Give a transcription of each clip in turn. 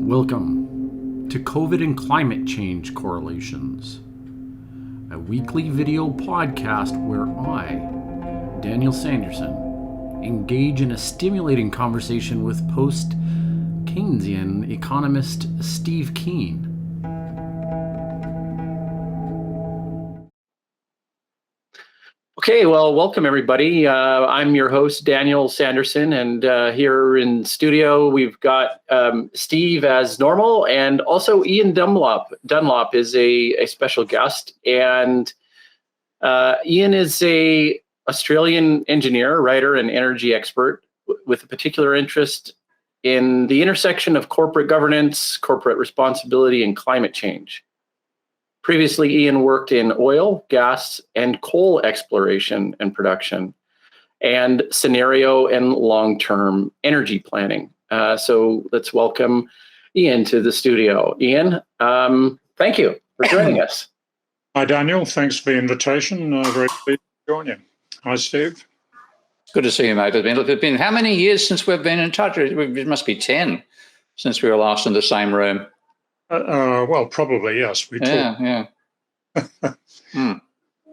Welcome to COVID and Climate Change Correlations, a weekly video podcast where I, Daniel Sanderson, engage in a stimulating conversation with post-Keynesian economist Steve Keen. Okay, well, welcome everybody. I'm your host, Daniel Sanderson, and here in studio we've got Steve as normal, and also Ian Dunlop. Dunlop is a special guest, and Ian is a Australian engineer, writer, and energy expert with a particular interest in the intersection of corporate governance, corporate responsibility, and climate change. Previously, Ian worked in oil, gas, and coal exploration and production, and scenario and long-term energy planning. So let's welcome Ian to the studio. Ian, thank you for joining us. Hi, Daniel. Thanks for the invitation. Very pleased to join you. Hi, Steve. Good to see you, mate. It's been how many years since we've been in touch? It must be 10 since we were last in the same room. Well, probably, yes. We talked. Yeah.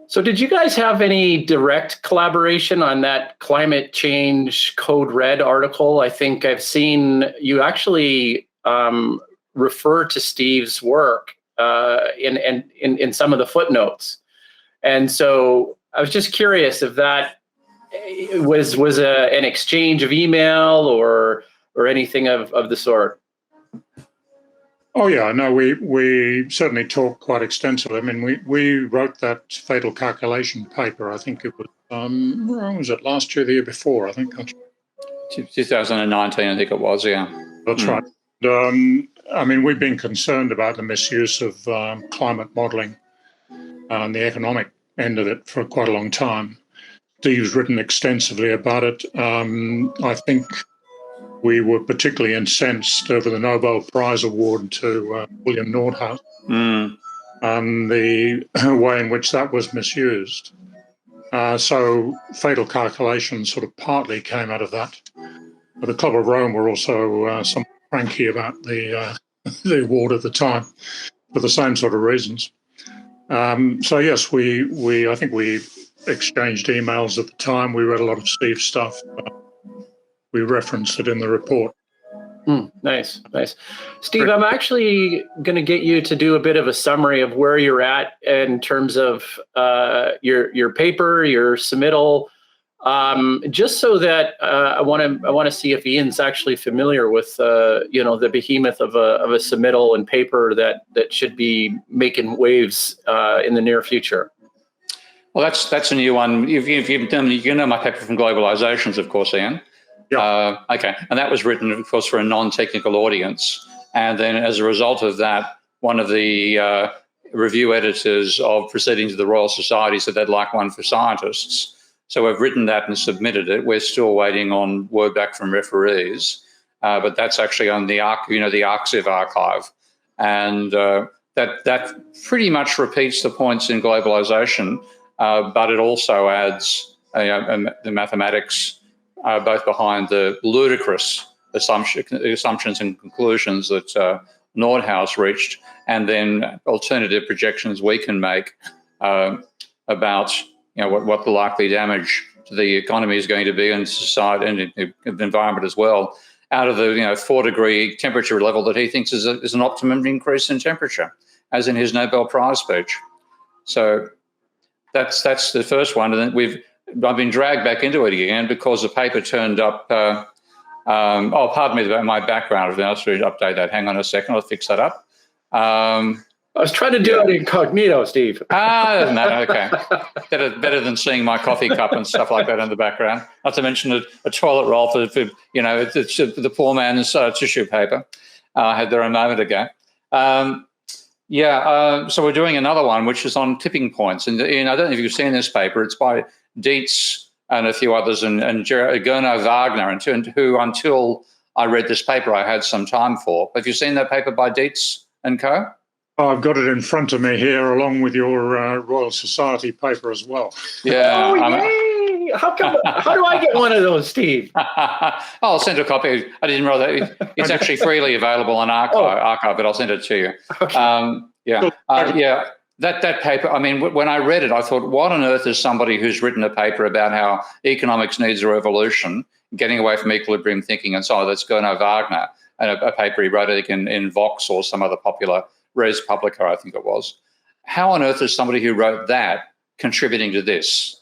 So did you guys have any direct collaboration on that climate change Code Red article? I think I've seen you actually refer to Steve's work in some of the footnotes. And so I was just curious if that was an exchange of email or anything of the sort. Oh, yeah, no, we certainly talked quite extensively. I mean, we wrote that fatal calculation paper. I think it was, when was it, last year, the year before, I think. 2019, I think it was, yeah. That's right. I mean, we've been concerned about the misuse of climate modelling and the economic end of it for quite a long time. Steve's written extensively about it. I think we were particularly incensed over the Nobel Prize award to William Nordhaus and the way in which that was misused. So fatal calculation sort of partly came out of that. But the Club of Rome were also somewhat cranky about the award at the time for the same sort of reasons. So yes, I think we exchanged emails at the time. We read a lot of Steve's stuff. We referenced it in the report. Nice. Steve, I'm actually going to get you to do a bit of a summary of where you're at in terms of your paper, your submittal, just so that I want to see if Ian's actually familiar with the behemoth of a submittal and paper that should be making waves in the near future. Well, that's a new one. You've done, you know my paper from Globalizations, of course, Ian. Yeah. Okay, and that was written, of course, for a non-technical audience. And then as a result of that, one of the review editors of Proceedings of the Royal Society said they'd like one for scientists. So we've written that and submitted it. We're still waiting on word back from referees, but that's actually on the the ArXiv archive. And that pretty much repeats the points in Globalization, but it also adds the mathematics both behind the ludicrous assumptions and conclusions that Nordhaus reached, and then alternative projections we can make about what the likely damage to the economy is going to be, and society and the environment as well, out of the 4-degree temperature level that he thinks is an optimum increase in temperature, as in his Nobel Prize speech. So that's the first one, and then I've been dragged back into it again because the paper turned up. Pardon me about my background. I'll to update that. Hang on a second. I'll fix that up. I was trying to do it incognito, Steve. No, okay. Better than seeing my coffee cup and stuff like that in the background. Not to mention a toilet roll for the poor man's tissue paper. I had there a moment ago. So we're doing another one, which is on tipping points. And I don't know if you've seen this paper. It's by Dietz and a few others, and Gernot Wagner, and who, until I read this paper, I had some time for. Have you seen that paper by Dietz and co? I've got it in front of me here, along with your Royal Society paper as well. Yeah. Oh, yay! How do I get one of those, Steve? I'll send a copy. I didn't realize that it's actually freely available on archive, but I'll send it to you. Okay. Yeah. That paper, I mean, when I read it, I thought, what on earth is somebody who's written a paper about how economics needs a revolution, getting away from equilibrium thinking and so on? That's Gernot Wagner, and a paper he wrote, I think, in Vox or some other popular res publica, I think it was. How on earth is somebody who wrote that contributing to this?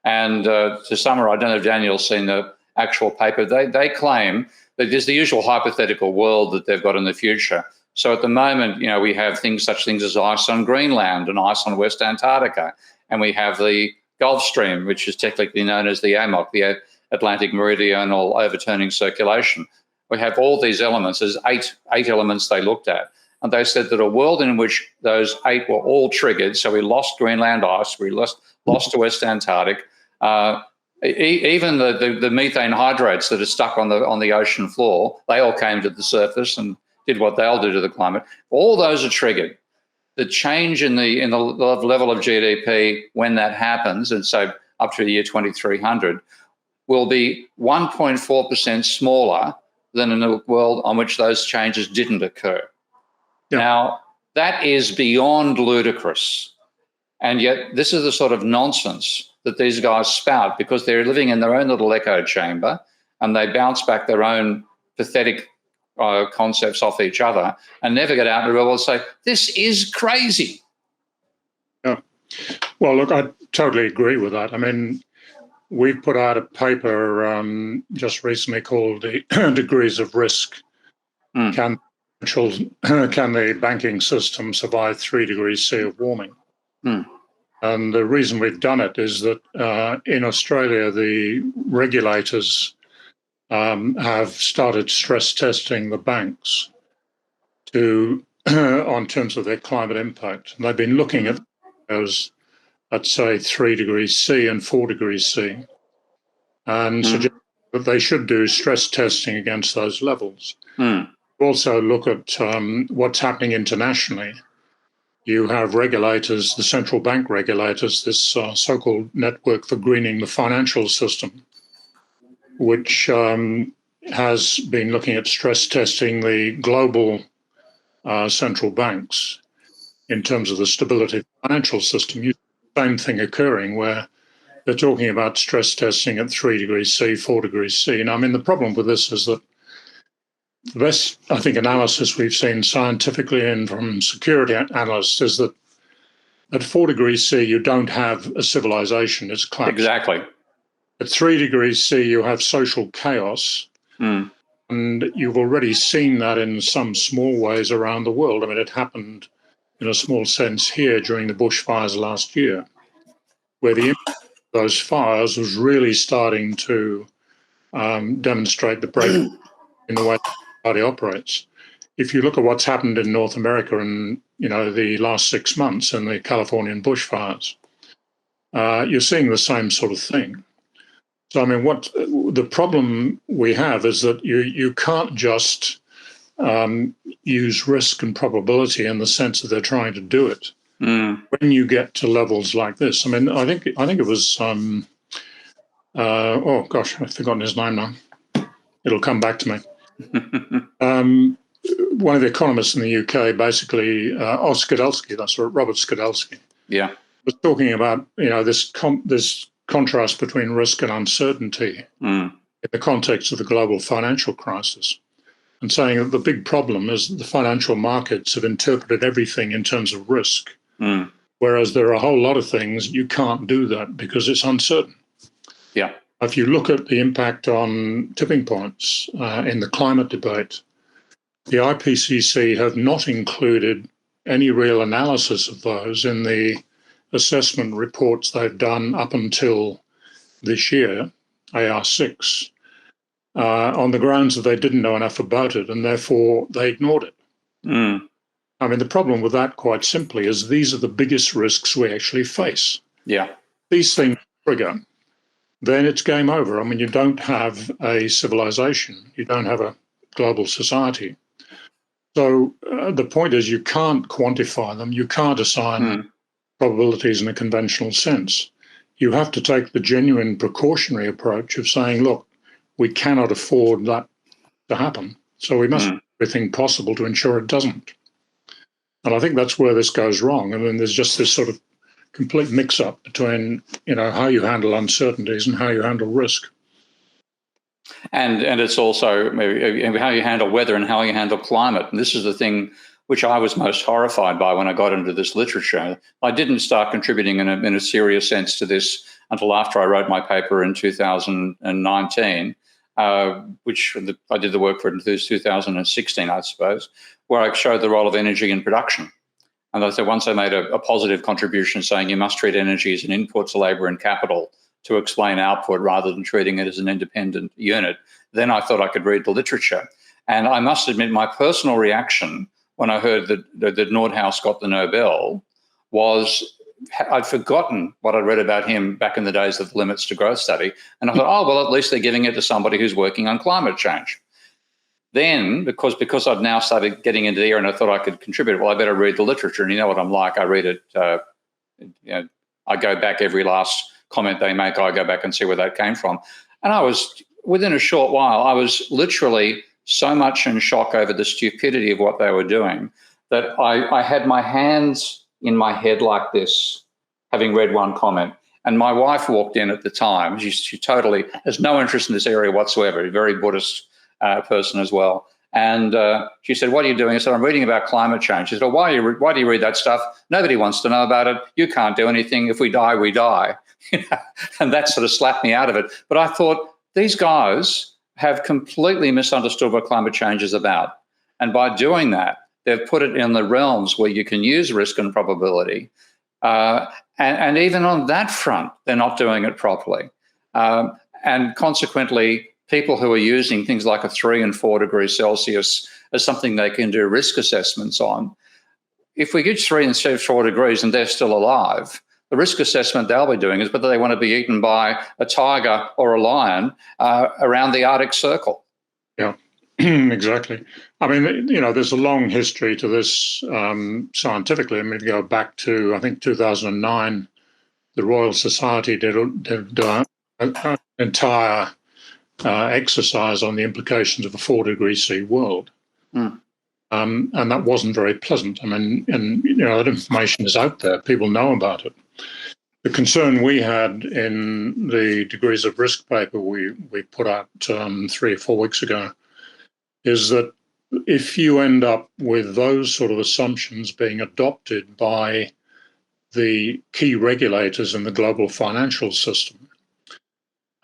And to summarize, I don't know if Daniel's seen the actual paper. They claim that there's the usual hypothetical world that they've got in the future. So at the moment, we have such things as ice on Greenland and ice on West Antarctica, and we have the Gulf Stream, which is technically known as the AMOC, the Atlantic Meridional Overturning Circulation. We have all these elements. There's eight elements they looked at, and they said that a world in which those 8 were all triggered. So we lost Greenland ice, we lost to West Antarctic. Even the methane hydrates that are stuck on the ocean floor, they all came to the surface and did what they'll do to the climate. All those are triggered. The change in the level of GDP when that happens, and so up to the year 2300, will be 1.4% smaller than in a world on which those changes didn't occur. Yeah. Now, that is beyond ludicrous. And yet this is the sort of nonsense that these guys spout because they're living in their own little echo chamber, and they bounce back their own pathetic concepts off each other and never get out in the real world and say, this is crazy. Yeah. Well, look, I totally agree with that. I mean, we've put out a paper just recently called The Degrees of Risk. Can the banking system survive 3 degrees C of warming? And the reason we've done it is that in Australia, the regulators have started stress testing the banks on terms of their climate impact. And they've been looking at those at, say, 3 degrees C and 4 degrees C, and suggest that they should do stress testing against those levels. Also look at what's happening internationally. You have regulators, the central bank regulators, this so-called network for greening the financial system, which has been looking at stress testing the global central banks in terms of the stability of the financial system. You see the same thing occurring where they're talking about stress testing at 3 degrees C, 4 degrees C. And I mean, the problem with this is that the best, I think, analysis we've seen scientifically and from security analysts is that at 4 degrees C, you don't have a civilization. It's collapsed. Exactly. At 3 degrees C, you have social chaos. And you've already seen that in some small ways around the world. I mean, it happened in a small sense here during the bushfires last year, where the impact of those fires was really starting to demonstrate the break in the way society operates. If you look at what's happened in North America in the last 6 months in the Californian bushfires, you're seeing the same sort of thing. So, I mean, what the problem we have is that you can't just use risk and probability in the sense that they're trying to do it. When you get to levels like this, I mean, I think it was oh gosh, I've forgotten his name now. It'll come back to me. One of the economists in the UK, basically, Skidelsky, that's right, Robert Skidelsky. Yeah, was talking about this contrast between risk and uncertainty in the context of the global financial crisis, and saying that the big problem is that the financial markets have interpreted everything in terms of risk, whereas there are a whole lot of things you can't do that because it's uncertain. Yeah. If you look at the impact on tipping points in the climate debate, the IPCC have not included any real analysis of those in the assessment reports they've done up until this year, AR6, on the grounds that they didn't know enough about it and therefore they ignored it. I mean, the problem with that, quite simply, is these are the biggest risks we actually face. Yeah. These things trigger, then it's game over. I mean, you don't have a civilization, you don't have a global society. So the point is you can't quantify them, you can't assign probabilities in a conventional sense. you have to take the genuine precautionary approach of saying, look, we cannot afford that to happen. So we must do everything possible to ensure it doesn't. And I think that's where this goes wrong. I mean, there's just this sort of complete mix-up between, how you handle uncertainties and how you handle risk. And it's also maybe how you handle weather and how you handle climate. And this is the thing which I was most horrified by when I got into this literature. I didn't start contributing in a serious sense to this until after I wrote my paper in 2019, which I did the work for in 2016, I suppose, where I showed the role of energy in production. And I said once I made a positive contribution saying you must treat energy as an input to labour and capital to explain output rather than treating it as an independent unit, then I thought I could read the literature. And I must admit my personal reaction when I heard that Nordhaus got the Nobel was I'd forgotten what I'd read about him back in the days of the Limits to Growth study. And I thought, oh, well, at least they're giving it to somebody who's working on climate change. Then, because I've now started getting into the area and I thought I could contribute, well, I better read the literature. And you know what I'm like. I read it, I go back every last comment they make, I go back and see where that came from. And I was, within a short while, I was literally so much in shock over the stupidity of what they were doing that I had my hands in my head like this, having read one comment. And my wife walked in at the time. She totally has no interest in this area whatsoever, a very Buddhist person as well. And she said, what are you doing? I said, I'm reading about climate change. She said, why do you read that stuff? Nobody wants to know about it. You can't do anything. If we die, we die. And that sort of slapped me out of it. But I thought, these guys have completely misunderstood what climate change is about. And by doing that, they've put it in the realms where you can use risk and probability. And even on that front, they're not doing it properly. And consequently, people who are using things like a 3 and 4 degrees Celsius as something they can do risk assessments on, if we get 3 instead of 4 degrees and they're still alive, the risk assessment they'll be doing is whether they want to be eaten by a tiger or a lion around the Arctic Circle. Yeah, exactly. I mean, there's a long history to this scientifically. I mean, go back to, I think, 2009, the Royal Society did an entire exercise on the implications of a 4 degree C world. And that wasn't very pleasant. I mean, that information is out there. People know about it. The concern we had in the degrees of risk paper we put out 3 or 4 weeks ago is that if you end up with those sort of assumptions being adopted by the key regulators in the global financial system,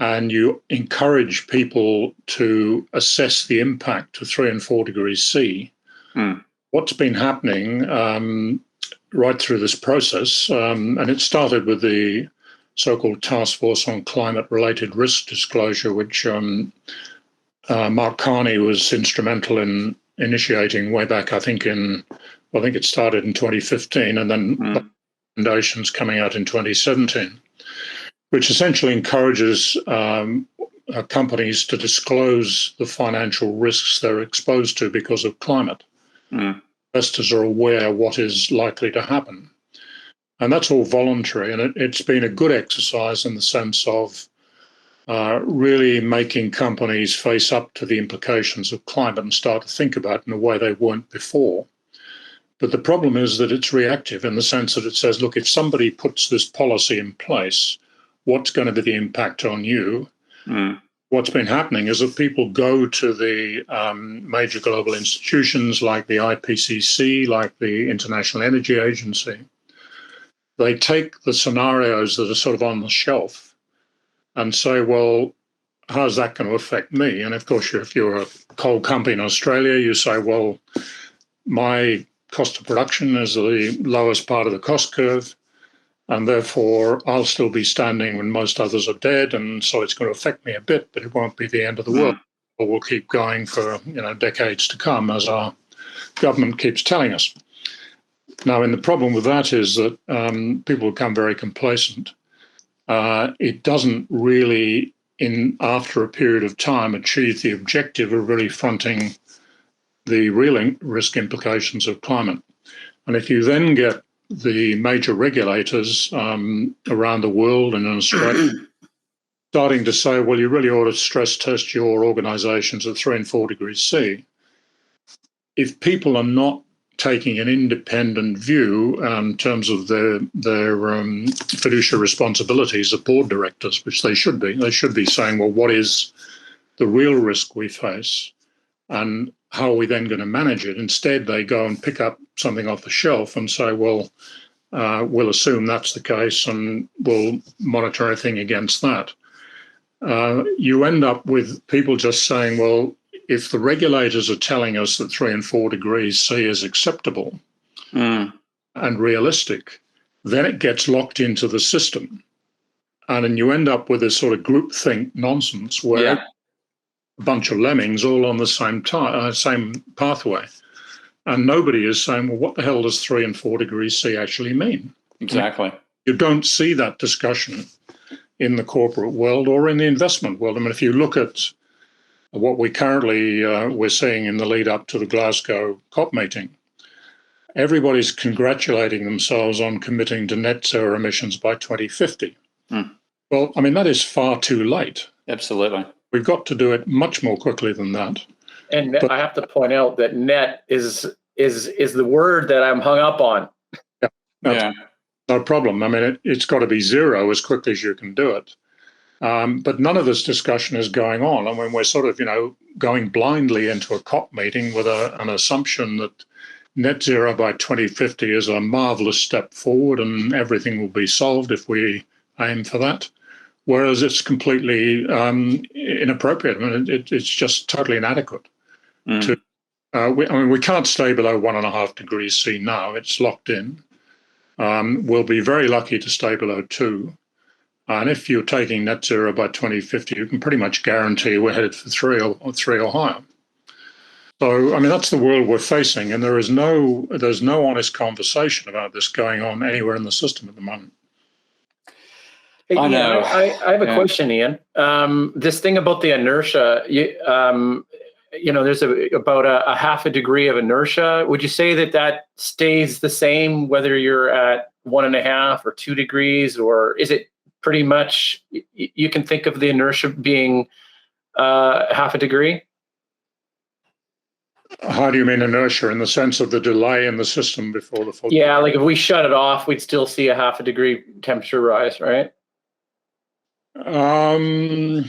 and you encourage people to assess the impact of 3 and 4 degrees C, what's been happening right through this process, and it started with the so-called Task Force on Climate-Related Risk Disclosure, which Mark Carney was instrumental in initiating way back, I think it started in 2015, and then recommendations coming out in 2017, which essentially encourages companies to disclose the financial risks they're exposed to because of climate. Investors are aware what is likely to happen. And that's all voluntary. And it's been a good exercise in the sense of really making companies face up to the implications of climate and start to think about it in a way they weren't before. But the problem is that it's reactive in the sense that it says, look, if somebody puts this policy in place, what's going to be the impact on you? What's been happening is that people go to the major global institutions like the IPCC, like the International Energy Agency. They take the scenarios that are sort of on the shelf and say, well, how's that going to affect me? And of course, if you're a coal company in Australia, you say, well, my cost of production is the lowest part of the cost curve, and therefore I'll still be standing when most others are dead, and so it's going to affect me a bit, but it won't be the end of the world. Or we'll keep going for decades to come, as our government keeps telling us. Now, and the problem with that is that people become very complacent. It doesn't really, after a period of time, achieve the objective of really fronting the real risk implications of climate. And if you then get the major regulators around the world and in Australia starting to say, well, you really ought to stress test your organisations at 3 and 4 degrees C. If people are not taking an independent view in terms of their fiduciary responsibilities as board directors, which they should be saying, well, what is the real risk we face and how are we then going to manage it? Instead, they go and pick up something off the shelf and say, well, we'll assume that's the case and we'll monitor everything against that. You end up with people just saying, well, if the regulators are telling us that 3 and 4 degrees C is acceptable and realistic, then it gets locked into the system. And then you end up with this sort of groupthink nonsense where a bunch of lemmings all on the same pathway. And nobody is saying, well, what the hell does 3 and 4 degrees C actually mean? Exactly. I mean, you don't see that discussion in the corporate world or in the investment world. I mean, if you look at what we currently we're seeing in the lead up to the Glasgow COP meeting, everybody's congratulating themselves on committing to net zero emissions by 2050. Well, I mean, that is far too late. Absolutely. We've got to do it much more quickly than that. And I have to point out that net is the word that I'm hung up on. Yeah. No problem. I mean, it's got to be zero as quickly as you can do it. But none of this discussion is going on. I mean, we're sort of, going blindly into a COP meeting with an assumption that net zero by 2050 is a marvelous step forward and everything will be solved if we aim for that. Whereas it's completely inappropriate. I mean, it's just totally inadequate. We can't stay below 1.5 degrees C now. It's locked in. We'll be very lucky to stay below 2. And if you're taking net zero by 2050, you can pretty much guarantee we're headed for 3 or higher. So, I mean, that's the world we're facing, and there's no honest conversation about this going on anywhere in the system at the moment. Hey, I know. Ian, I have a question, Ian. This thing about the inertia, there's about a 0.5 degree of inertia. Would you say that stays the same whether you're at 1.5 or 2 degrees, or is it pretty much you can think of the inertia being 0.5 degree? How do you mean inertia? In the sense of the delay in the system before the full? Yeah, like if we shut it off, we'd still see a 0.5 degree temperature rise, right? Yeah,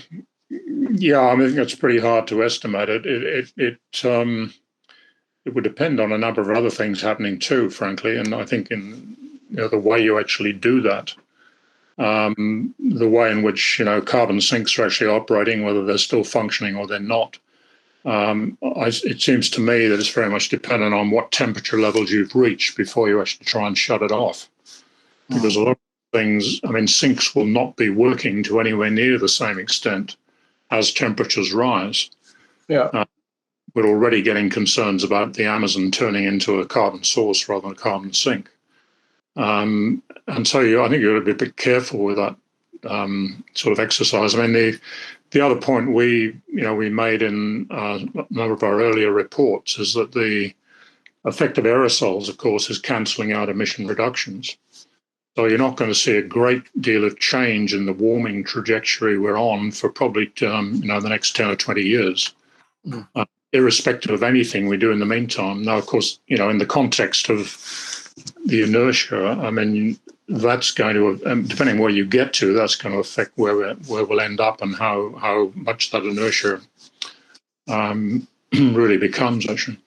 I think it's pretty hard to estimate it. It would depend on a number of other things happening too, frankly. And I think in the way you actually do that, the way in which carbon sinks are actually operating, whether they're still functioning or they're not. It seems to me that it's very much dependent on what temperature levels you've reached before you actually try and shut it off. Because a lot of things, I mean, sinks will not be working to anywhere near the same extent as temperatures rise. Yeah. We're already getting concerns about the Amazon turning into a carbon source rather than a carbon sink. And so I think you've got to be a bit careful with that sort of exercise. I mean, the other point we made in a number of our earlier reports is that the effect of aerosols, of course, is cancelling out emission reductions. So you're not going to see a great deal of change in the warming trajectory we're on for probably the next 10 or 20 years, irrespective of anything we do in the meantime. Now, of course, in the context of the inertia, I mean, that's going to, depending where you get to, that's going to affect where we'll end up and how much that inertia really becomes, actually.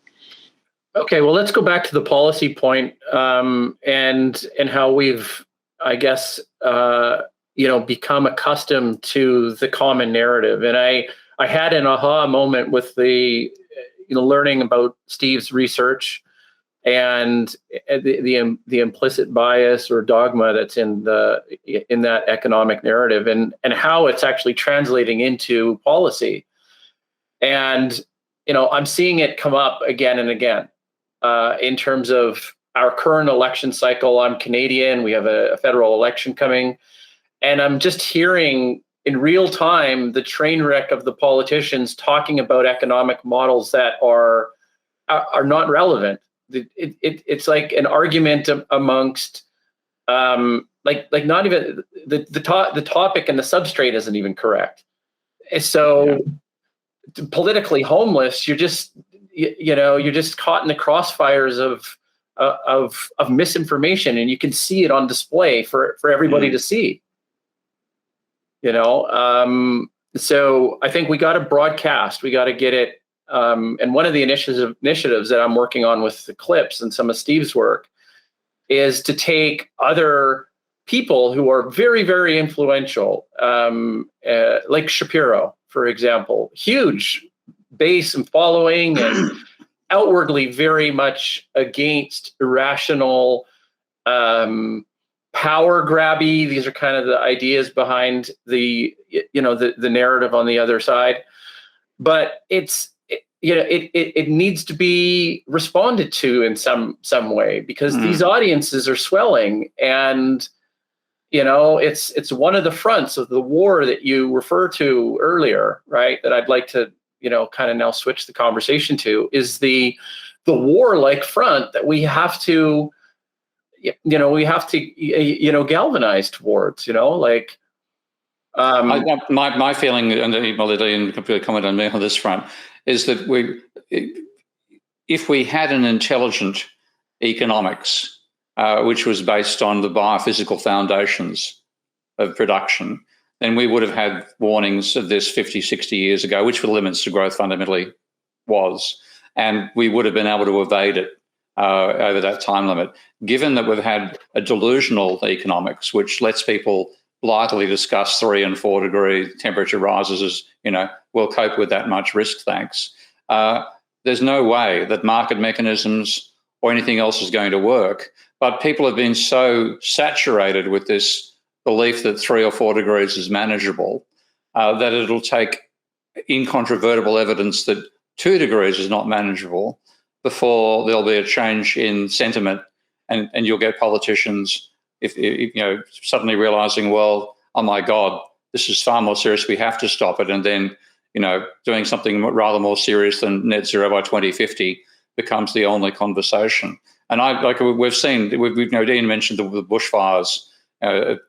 Okay, well, let's go back to the policy point and how we've, I guess, become accustomed to the common narrative. And I had an aha moment with the learning about Steve's research and the implicit bias or dogma that's in that economic narrative and how it's actually translating into policy. And I'm seeing it come up again and again. In terms of our current election cycle. I'm Canadian. We have a federal election coming. And I'm just hearing in real time the train wreck of the politicians talking about economic models that are not relevant. it's like an argument amongst like not even the topic and the substrate isn't even correct. So politically homeless, you're just you're just caught in the crossfires of misinformation, and you can see it on display for everybody to see. So I think we got to broadcast. We got to get it. And one of the initiatives that I'm working on with the clips and some of Steve's work is to take other people who are very, very influential, like Shapiro, for example, huge base and following, and outwardly very much against irrational, power grabby. These are kind of the ideas behind the narrative on the other side, but it needs to be responded to in some way, because these audiences are swelling, and it's one of the fronts of the war that you refer to earlier, right? That I'd like to kind of now switch the conversation to, is the warlike front that we have to galvanize towards, my feeling, and Ian can comment on me on this front, is that if we had an intelligent economics, which was based on the biophysical foundations of production, then we would have had warnings of this 50, 60 years ago, which were limits to growth fundamentally was, and we would have been able to evade it over that time limit. Given that we've had a delusional economics, which lets people blithely discuss 3 and 4 degree temperature rises as, we'll cope with that much risk, thanks. There's no way that market mechanisms or anything else is going to work. But people have been so saturated with this belief that 3 or 4 degrees is manageable, that it'll take incontrovertible evidence that 2 degrees is not manageable before there'll be a change in sentiment, and you'll get politicians if suddenly realizing, well, oh my God, this is far more serious, we have to stop it, and then doing something rather more serious than net zero by 2050 becomes the only conversation. And we've seen, Dean mentioned the bushfires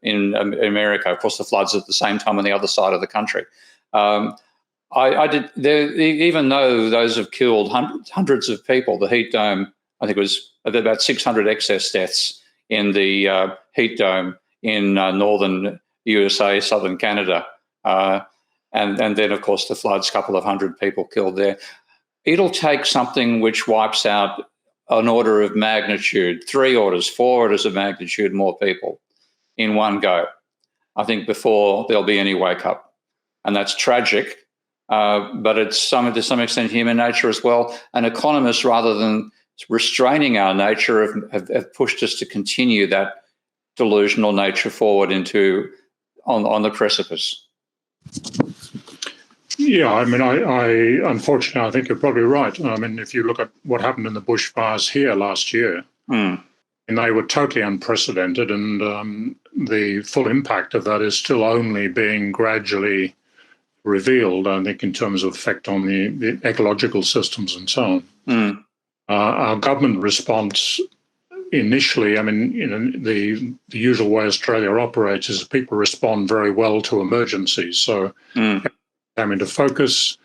in America, of course, the floods at the same time on the other side of the country. Even though those have killed hundreds of people, the heat dome, I think it was about 600 excess deaths in the heat dome in northern USA, southern Canada. And then, of course, the floods, a couple of hundred people killed there. It'll take something which wipes out an order of magnitude, 3 orders, 4 orders of magnitude more people in one go, I think, before there'll be any wake up. And that's tragic, but it's to some extent human nature as well. And economists, rather than restraining our nature, have pushed us to continue that delusional nature forward on the precipice. Yeah, I mean, I unfortunately, I think you're probably right. I mean, if you look at what happened in the bushfires here last year, and they were totally unprecedented, and the full impact of that is still only being gradually revealed, I think, in terms of effect on the ecological systems and so on. Our government response initially, I mean, the usual way Australia operates is people respond very well to emergencies. So came into focus,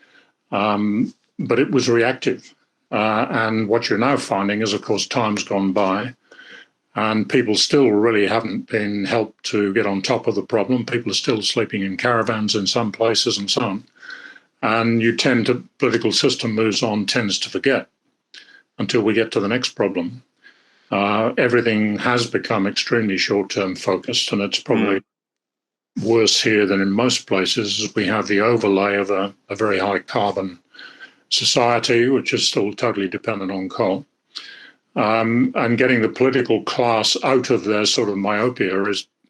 but it was reactive. And what you're now finding is, of course, time's gone by and people still really haven't been helped to get on top of the problem. People are still sleeping in caravans in some places and so on. And political system moves on, tends to forget until we get to the next problem. Everything has become extremely short-term focused, and it's probably worse here than in most places. We have the overlay of a very high carbon society, which is still totally dependent on coal. And getting the political class out of their sort of myopia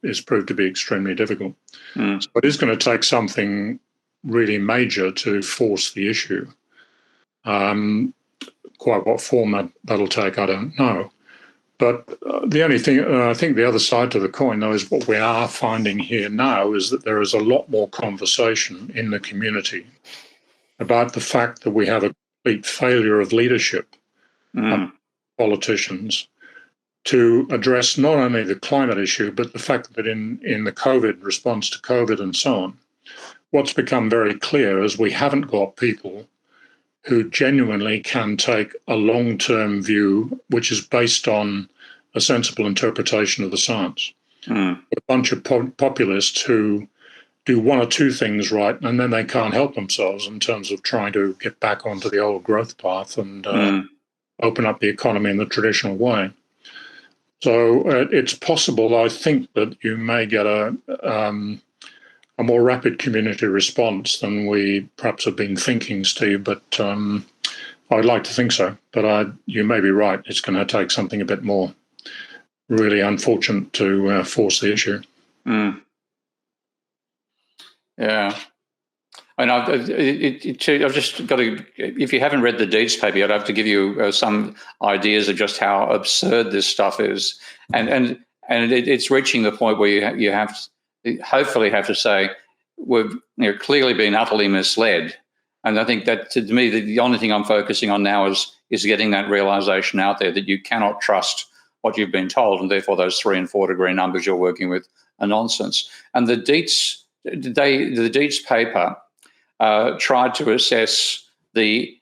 is proved to be extremely difficult. So it is going to take something really major to force the issue. Quite what format that'll take, I don't know. But the only thing, I think the other side to the coin, though, is what we are finding here now is that there is a lot more conversation in the community about the fact that we have a complete failure of leadership on politicians to address not only the climate issue, but the fact that in the COVID response to COVID and so on, what's become very clear is we haven't got people who genuinely can take a long-term view, which is based on a sensible interpretation of the science. A bunch of populists who do one or two things right, and then they can't help themselves in terms of trying to get back onto the old growth path and open up the economy in the traditional way. So it's possible, I think, that you may get a more rapid community response than we perhaps have been thinking, Steve, but I'd like to think so. But you may be right. It's going to take something a bit more really unfortunate to force the issue. Yeah. And I've just got to, if you haven't read the Dietz paper, I'd have to give you some ideas of just how absurd this stuff is. And it's reaching the point where you have to, hopefully have to say, we've clearly been utterly misled. And I think that, to me, the only thing I'm focusing on now is getting that realization out there that you cannot trust what you've been told, and therefore those 3 and 4 degree numbers you're working with are nonsense. And the Dietz paper tried to assess the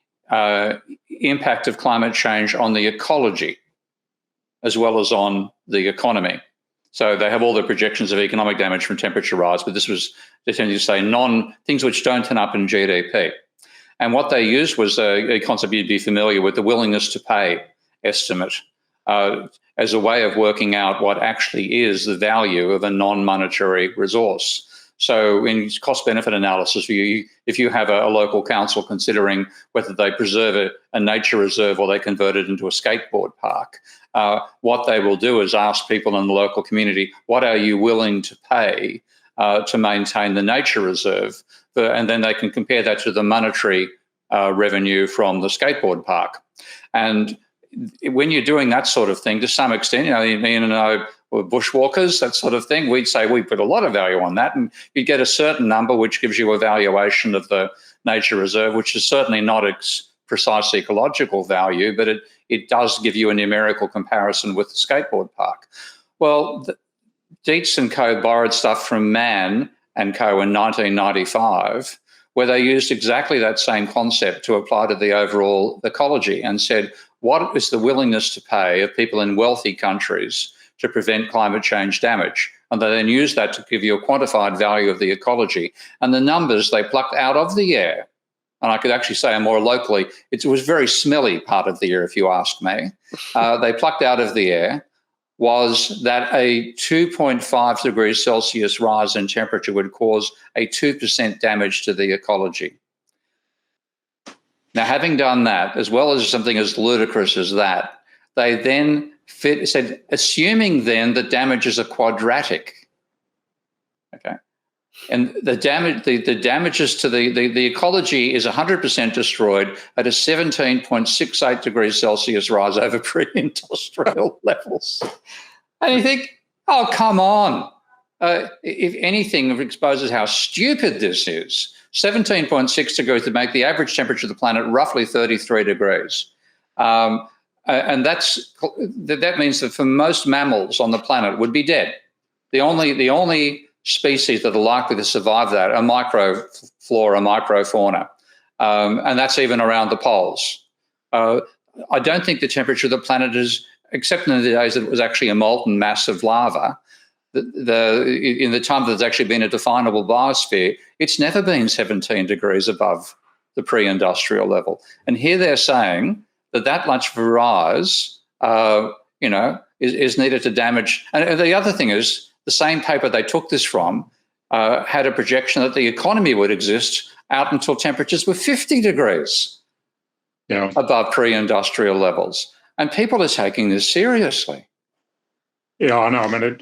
impact of climate change on the ecology as well as on the economy. So they have all the projections of economic damage from temperature rise, but this was intended to say things which don't turn up in GDP. And what they used was a concept you'd be familiar with, the willingness to pay estimate, as a way of working out what actually is the value of a non-monetary resource. So in cost-benefit analysis, if you have a local council considering whether they preserve a nature reserve or they convert it into a skateboard park, what they will do is ask people in the local community, what are you willing to pay to maintain the nature reserve? And then they can compare that to the monetary revenue from the skateboard park. And when you're doing that sort of thing, to some extent, Ian and I were bushwalkers, that sort of thing, we'd say we put a lot of value on that, and you'd get a certain number which gives you a valuation of the nature reserve, which is certainly not its precise ecological value, but it does give you a numerical comparison with the skateboard park. Well, Dietz and co. borrowed stuff from Mann and co. in 1995, where they used exactly that same concept to apply to the overall ecology and said, what is the willingness to pay of people in wealthy countries to prevent climate change damage? And they then used that to give you a quantified value of the ecology. And the numbers they plucked out of the air, and I could actually say more locally, it was very smelly part of the air, if you ask me, they plucked out of the air was that a 2.5 degrees Celsius rise in temperature would cause a 2% damage to the ecology. Now, having done that, as well as something as ludicrous as that, they then said, assuming then the damages are quadratic, okay, and the damages to the ecology is 100% destroyed at a 17.68 degrees Celsius rise over pre-industrial levels. And you think, oh, come on. If anything, it exposes how stupid this is. 17.6 degrees to make the average temperature of the planet roughly 33 degrees. And that means that for most mammals on the planet would be dead. The only species that are likely to survive that are microflora, microfauna, and that's even around the poles. I don't think the temperature of the planet is, except in the days that it was actually a molten mass of lava, in the time that there's actually been a definable biosphere, it's never been 17 degrees above the pre-industrial level. And here they're saying that much rise, is needed to damage. And the other thing is, the same paper they took this from had a projection that the economy would exist out until temperatures were 50 degrees above pre-industrial levels. And people are taking this seriously. Yeah, I know. I mean,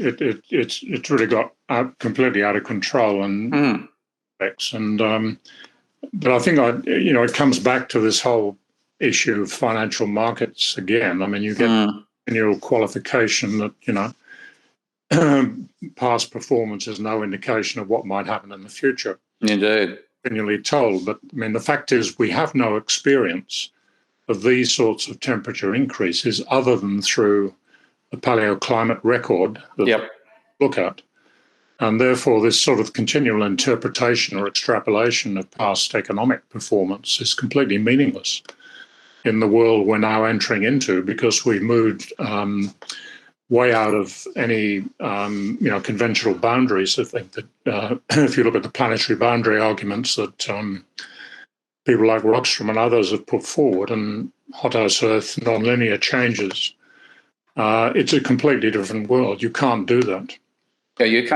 it's really got completely out of control and effects. And but I think it comes back to this whole issue of financial markets again. I mean, you get annual qualification that past performance is no indication of what might happen in the future. Indeed. Continually told, but I mean, the fact is we have no experience of these sorts of temperature increases other than through the paleoclimate record that Yep. we look at. And therefore, this sort of continual interpretation or extrapolation of past economic performance is completely meaningless in the world we're now entering into, because we've moved way out of any conventional boundaries. I think that if you look at the planetary boundary arguments that people like Rockstrom and others have put forward, and hot house Earth nonlinear changes, it's a completely different world. You can't do that. Yeah, you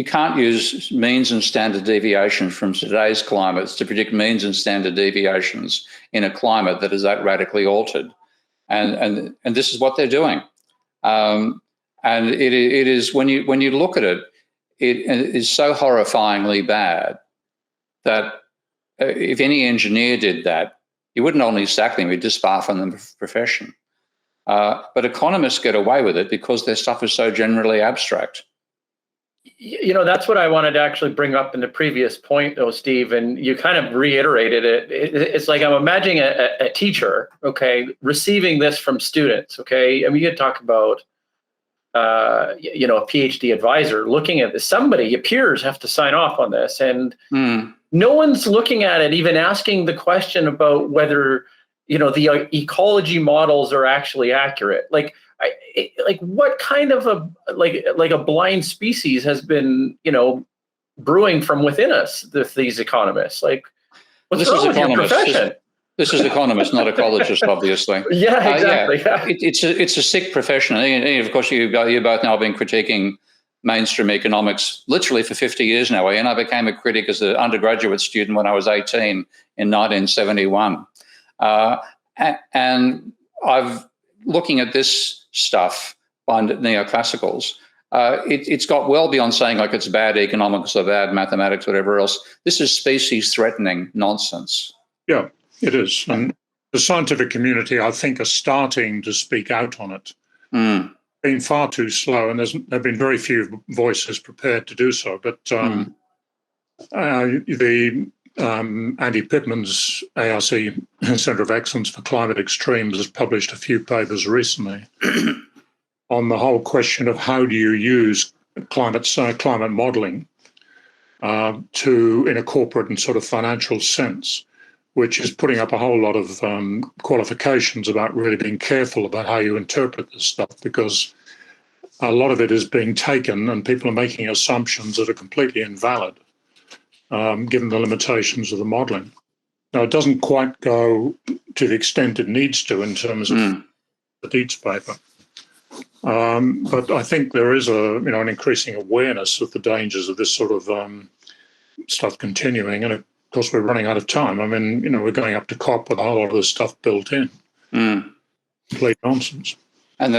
can't use means and standard deviation from today's climates to predict means and standard deviations in a climate that is that radically altered, and this is what they're doing, and it is when you look at it, it is so horrifyingly bad that if any engineer did that, you wouldn't only sack them, you'd disbar from the profession. But economists get away with it because their stuff is so generally abstract. You know, that's what I wanted to actually bring up in the previous point, though, Steve, and you kind of reiterated it. It's like I'm imagining a teacher, okay, receiving this from students, okay? I mean, you talk about, a PhD advisor looking at this. Somebody, your peers have to sign off on this, and no one's looking at it, even asking the question about whether, the ecology models are actually accurate. Like what kind of a blind species has been, brewing from within us, these economists? Like, what's wrong with your profession? This is economist, not ecologist, obviously. Yeah, exactly. It's a sick profession. And of course, you both now have been critiquing mainstream economics literally for 50 years now. And I became a critic as an undergraduate student when I was 18 in 1971. And I've looking at this stuff by neoclassicals. It's got well beyond saying like it's bad economics or bad mathematics, whatever else. This is species-threatening nonsense. Yeah, it is. And the scientific community, I think, are starting to speak out on it. Been far too slow, and there have been very few voices prepared to do so. But Andy Pittman's ARC Centre of Excellence for Climate Extremes has published a few papers recently on the whole question of how do you use climate modelling in a corporate and sort of financial sense, which is putting up a whole lot of qualifications about really being careful about how you interpret this stuff, because a lot of it is being taken and people are making assumptions that are completely invalid, given the limitations of the modelling. Now, it doesn't quite go to the extent it needs to in terms of the Dietz paper. But I think there is an increasing awareness of the dangers of this sort of stuff continuing. And of course, we're running out of time. I mean, we're going up to COP with a whole lot of this stuff built in. Complete nonsense. And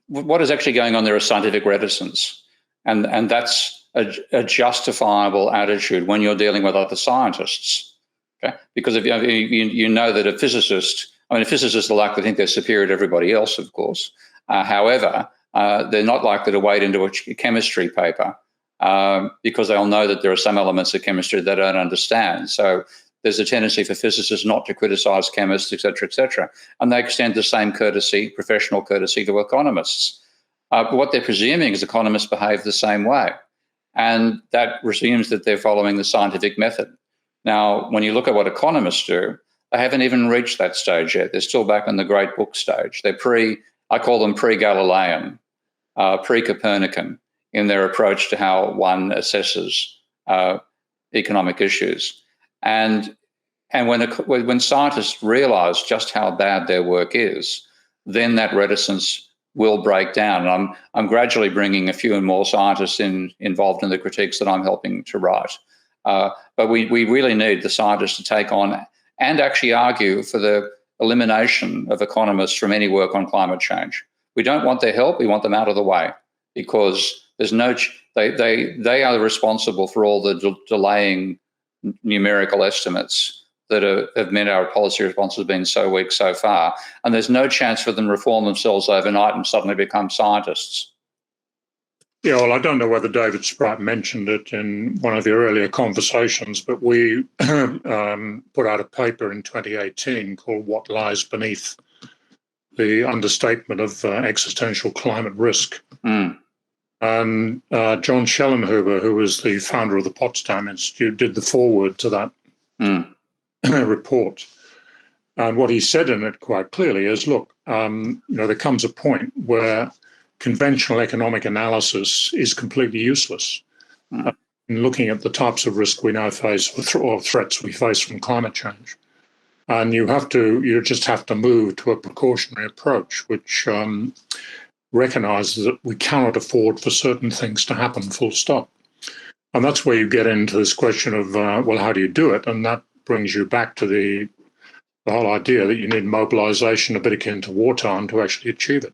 what is actually going on there is scientific reticence. And that's a justifiable attitude when you're dealing with other scientists. Okay? Because if you know that a physicists are likely to think they're superior to everybody else, of course. However, they're not likely to wade into a chemistry paper because they'll know that there are some elements of chemistry they don't understand. So there's a tendency for physicists not to criticize chemists, et cetera, and they extend the same courtesy, professional courtesy, to economists. But what they're presuming is economists behave the same way, and that presumes that they're following the scientific method. Now, when you look at what economists do, they haven't even reached that stage yet. They're still back in the great book stage. They're I call them pre-Galilean, pre-Copernican in their approach to how one assesses economic issues. And when scientists realize just how bad their work is, then that reticence will break down. And I'm gradually bringing a few and more scientists involved in the critiques that I'm helping to write. But we really need the scientists to take on and actually argue for the elimination of economists from any work on climate change. We don't want their help. We want them out of the way, because there's they are responsible for all the delaying numerical estimates that have meant our policy response has been so weak so far. And there's no chance for them to reform themselves overnight and suddenly become scientists. Yeah, well, I don't know whether David Spratt mentioned it in one of the earlier conversations, but we put out a paper in 2018 called What Lies Beneath the Understatement of Existential Climate Risk. Mm. And John Schellenhuber, who was the founder of the Potsdam Institute, did the foreword to that report. And what he said in it quite clearly is, look, there comes a point where conventional economic analysis is completely useless in looking at the types of risk we now face or threats we face from climate change. And you just have to move to a precautionary approach, which recognises that we cannot afford for certain things to happen, full stop. And that's where you get into this question of, well, how do you do it? And that brings you back to the whole idea that you need mobilisation a bit akin to wartime to actually achieve it.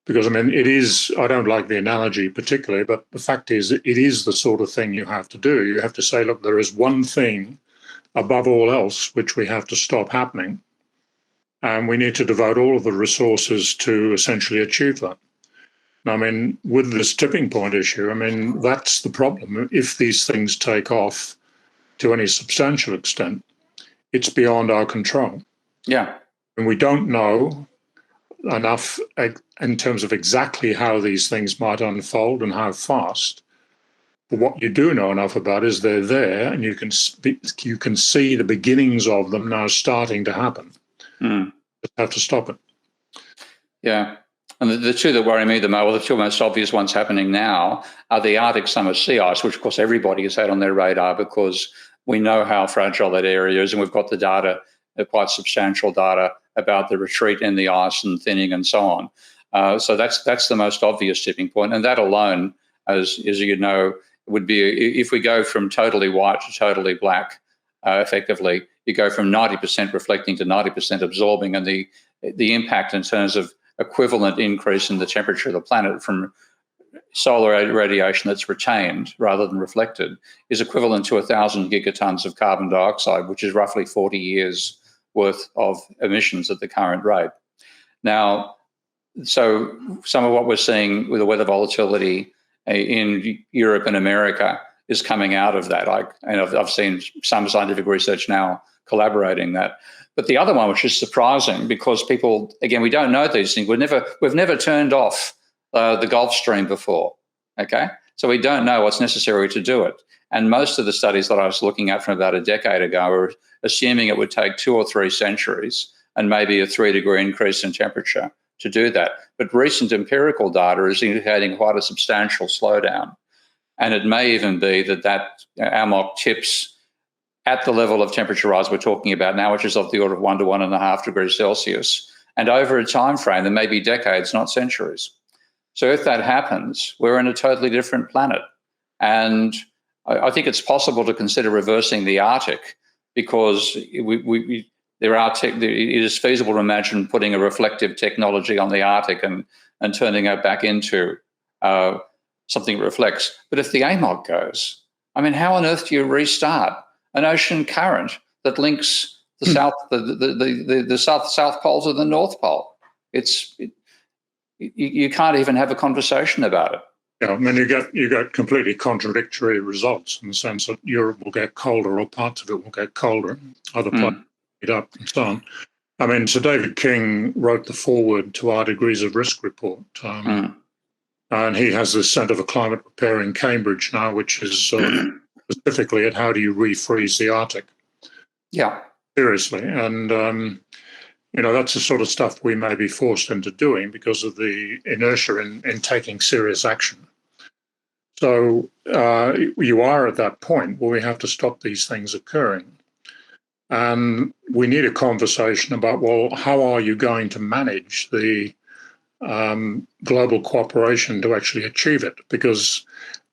Because, I mean, I don't like the analogy particularly, but the fact is it is the sort of thing you have to do. You have to say, look, there is one thing above all else which we have to stop happening, and we need to devote all of the resources to essentially achieve that. I mean, with this tipping point issue, I mean, that's the problem. If these things take off to any substantial extent, it's beyond our control. Yeah. And we don't know enough in terms of exactly how these things might unfold and how fast. But what you do know enough about is they're there, and you can see the beginnings of them now starting to happen. Just have to stop it. Yeah. And the two that worry me the most, well, the two most obvious ones happening now are the Arctic summer sea ice, which of course everybody has had on their radar because we know how fragile that area is, and we've got the data, quite substantial data about the retreat in the ice and thinning and so on. So that's the most obvious tipping point, and that alone, as you know, would be if we go from totally white to totally black. Effectively, you go from 90% reflecting to 90% absorbing, and the impact in terms of equivalent increase in the temperature of the planet from solar radiation that's retained rather than reflected is equivalent to 1,000 gigatons of carbon dioxide, which is roughly 40 years worth of emissions at the current rate. Now, so some of what we're seeing with the weather volatility in Europe and America is coming out of that. I've seen some scientific research now collaborating that. But the other one, which is surprising, because people, again, we don't know these things. We've never turned off the Gulf Stream before, okay? So we don't know what's necessary to do it. And most of the studies that I was looking at from about a decade ago were assuming it would take 2 or 3 centuries and maybe a 3-degree increase in temperature to do that. But recent empirical data is indicating quite a substantial slowdown. And it may even be that AMOC tips at the level of temperature rise we're talking about now, which is of the order of 1 to 1.5 degrees Celsius. And over a time frame, there may be decades, not centuries. So if that happens, we're in a totally different planet. And I think it's possible to consider reversing the Arctic, because it is feasible to imagine putting a reflective technology on the Arctic and turning it back into something that reflects. But if the AMOC goes, I mean, how on earth do you restart an ocean current that links the south pole to the North Pole? You can't even have a conversation about it. Yeah, I mean, you got completely contradictory results in the sense that Europe will get colder, or parts of it will get colder, other places heat up, and so on. I mean, Sir David King wrote the foreword to our Degrees of Risk report, and he has the Centre for Climate Repair in Cambridge now, which is specifically at how do you refreeze the Arctic. Yeah, seriously, and that's the sort of stuff we may be forced into doing because of the inertia in taking serious action. So you are at that point where we have to stop these things occurring. And we need a conversation about, well, how are you going to manage the global cooperation to actually achieve it? Because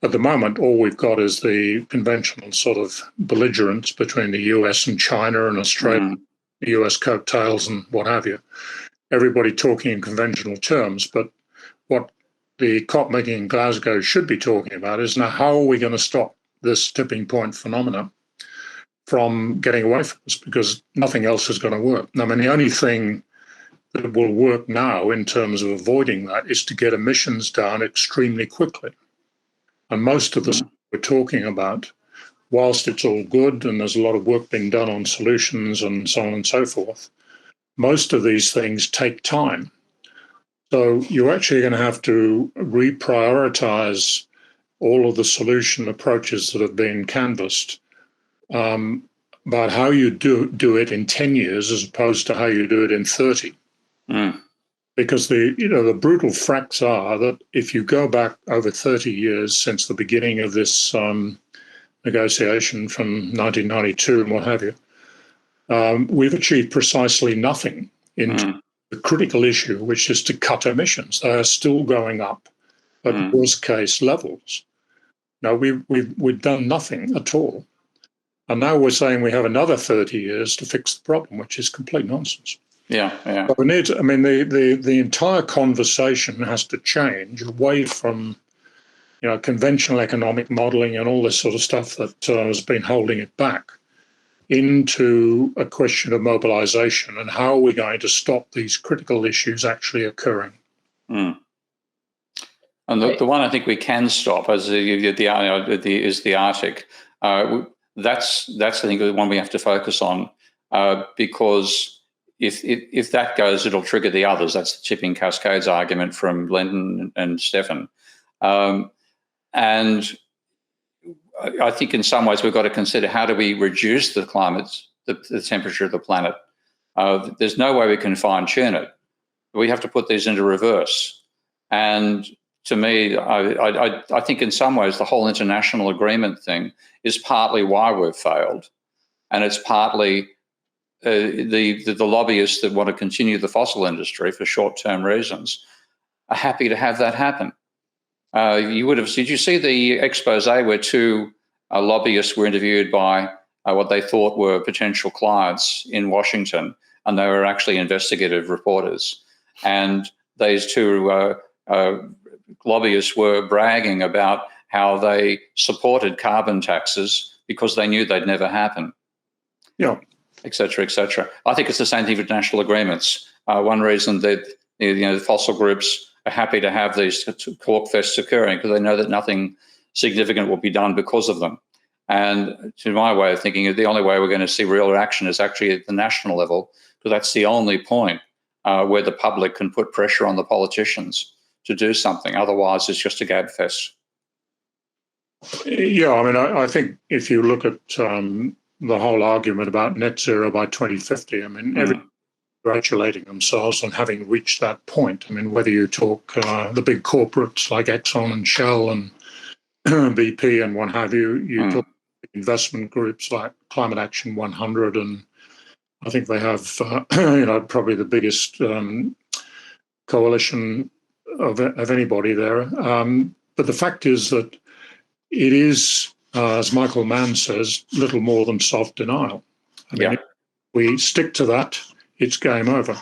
at the moment, all we've got is the conventional sort of belligerence between the US and China and Australia, the US coattails and what have you. Everybody talking in conventional terms, but what the COP meeting in Glasgow should be talking about is, now, how are we going to stop this tipping point phenomenon from getting away from us? Because nothing else is going to work. I mean, the only thing that will work now in terms of avoiding that is to get emissions down extremely quickly. And most of the stuff we're talking about, whilst it's all good and there's a lot of work being done on solutions and so on and so forth, most of these things take time. So you're actually going to have to reprioritize all of the solution approaches that have been canvassed about how you do it in 10 years as opposed to how you do it in 30. Because the brutal facts are that if you go back over 30 years since the beginning of this negotiation from 1992 and what have you, we've achieved precisely nothing in the critical issue, which is to cut emissions. They are still going up at worst case levels. Now, we've done nothing at all. And now we're saying we have another 30 years to fix the problem, which is complete nonsense. Yeah. But we need, the entire conversation has to change away from, conventional economic modelling and all this sort of stuff that has been holding it back, into a question of mobilisation and how are we going to stop these critical issues actually occurring. And the one I think we can stop is the Arctic. That's I think the one we have to focus on because if that goes, it'll trigger the others. That's the tipping cascades argument from Lyndon and Stefan. And I think in some ways we've got to consider how do we reduce the the temperature of the planet. There's no way we can fine tune it. We have to put these into reverse. And to me, I think in some ways the whole international agreement thing is partly why we've failed. And it's partly the lobbyists that want to continue the fossil industry for short-term reasons are happy to have that happen. Did you see the expose where two lobbyists were interviewed by what they thought were potential clients in Washington, and they were actually investigative reporters. And these two lobbyists were bragging about how they supported carbon taxes because they knew they'd never happen. Yeah. Et cetera, et cetera. I think it's the same thing with national agreements. One reason that the fossil groups are happy to have these cork fests occurring because they know that nothing significant will be done because of them. And to my way of thinking, the only way we're going to see real action is actually at the national level, because that's the only point where the public can put pressure on the politicians to do something. Otherwise, it's just a gabfest. Yeah, I think if you look at the whole argument about net zero by 2050, everyone's congratulating themselves on having reached that point. Whether you talk the big corporates like Exxon and Shell and BP and what have you, you talk investment groups like Climate Action 100, and I think they have, probably the biggest coalition of anybody there. But the fact is that it is, as Michael Mann says, little more than soft denial. If we stick to that, it's game over.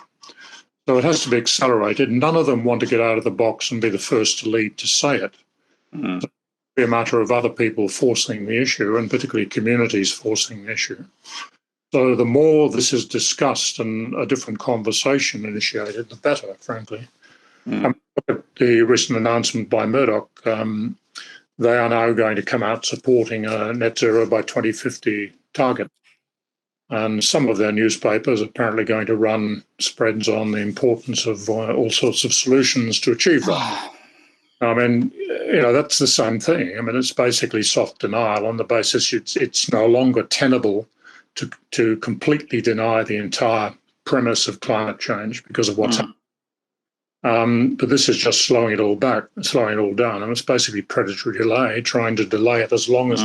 So it has to be accelerated. None of them want to get out of the box and be the first to lead to say it. It's a matter of other people forcing the issue, and particularly communities forcing the issue. So the more this is discussed and a different conversation initiated, the better, frankly. Look at the recent announcement by Murdoch. They are now going to come out supporting a net zero by 2050 target. And some of their newspapers are apparently going to run spreads on the importance of all sorts of solutions to achieve that. That's the same thing. It's basically soft denial on the basis it's no longer tenable to completely deny the entire premise of climate change because of what's happening. But this is just slowing it all down. It's basically predatory delay, trying to delay it as long as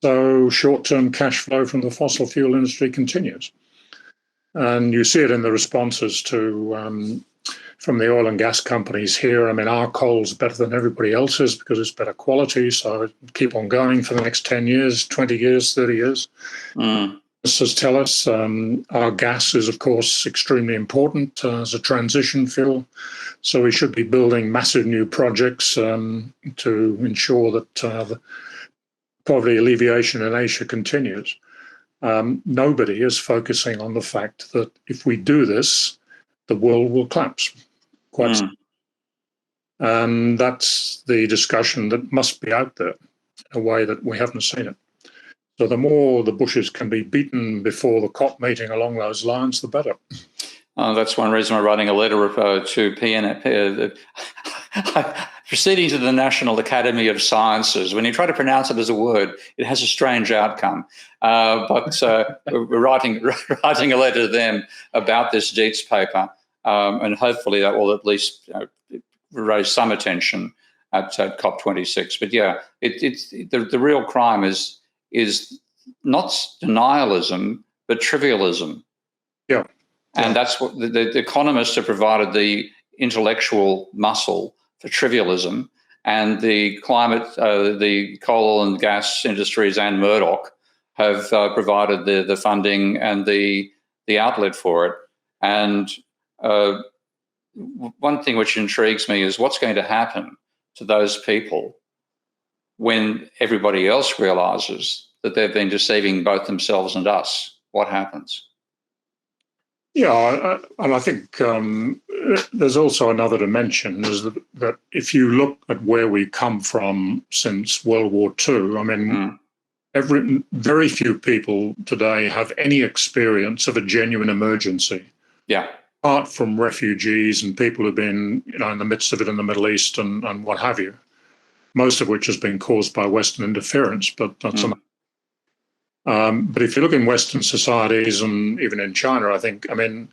so short-term cash flow from the fossil fuel industry continues. And you see it in the responses to from the oil and gas companies here. Our coal's better than everybody else's because it's better quality, so it keep on going for the next 10 years, 20 years, 30 years. Ministers tell us our gas is, of course, extremely important as a transition fuel. So we should be building massive new projects to ensure that the poverty alleviation in Asia continues. Nobody is focusing on the fact that if we do this, the world will collapse. And that's the discussion that must be out there in a way that we haven't seen it. So the more the bushes can be beaten before the COP meeting along those lines, the better. That's one reason we're writing a letter to PN, proceeding to the National Academy of Sciences. When you try to pronounce it as a word, it has a strange outcome. But we're writing a letter to them about this Dietz paper, and hopefully that will at least raise some attention at COP26. But yeah, the real crime is not denialism, but trivialism. Yeah. And that's what the economists have provided the intellectual muscle for trivialism, and the climate, the coal and gas industries and Murdoch have provided the funding and the outlet for it. And one thing which intrigues me is what's going to happen to those people when everybody else realises that they've been deceiving both themselves and us. What happens? Yeah, and I think there's also another dimension, is that if you look at where we come from since World War II, I mean, very few people today have any experience of a genuine emergency. Yeah. Apart from refugees and people who've been, in the midst of it in the Middle East and what have you, most of which has been caused by Western interference, but not so much. But if you look in Western societies and even in China, I mean,